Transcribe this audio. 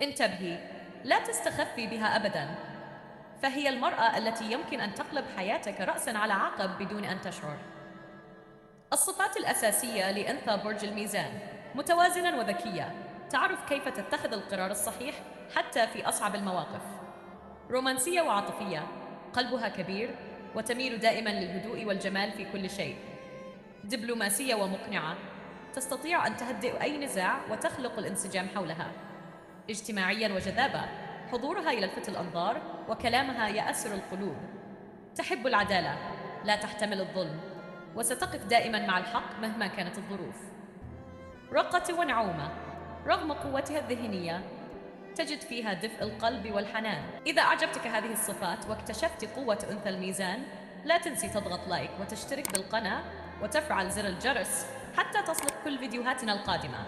انتبهي، لا تستخفي بها أبداً، فهي المرأة التي يمكن أن تقلب حياتك رأساً على عقب بدون أن تشعر. الصفات الأساسية لأنثى برج الميزان: متوازناً وذكية، تعرف كيف تتخذ القرار الصحيح حتى في أصعب المواقف. رومانسية وعاطفية، قلبها كبير وتميل دائماً للهدوء والجمال في كل شيء. دبلوماسية ومقنعة، تستطيع أن تهدئ أي نزاع وتخلق الانسجام حولها. اجتماعياً وجذابة، حضورها يلفت الأنظار وكلامها يأسر القلوب. تحب العدالة، لا تحتمل الظلم، وستقف دائما مع الحق مهما كانت الظروف. رقة ونعومة، رغم قوتها الذهنية تجد فيها دفء القلب والحنان. إذا أعجبتك هذه الصفات واكتشفت قوة أنثى الميزان، لا تنسي تضغط لايك وتشترك بالقناة وتفعل زر الجرس حتى تصلك كل فيديوهاتنا القادمة.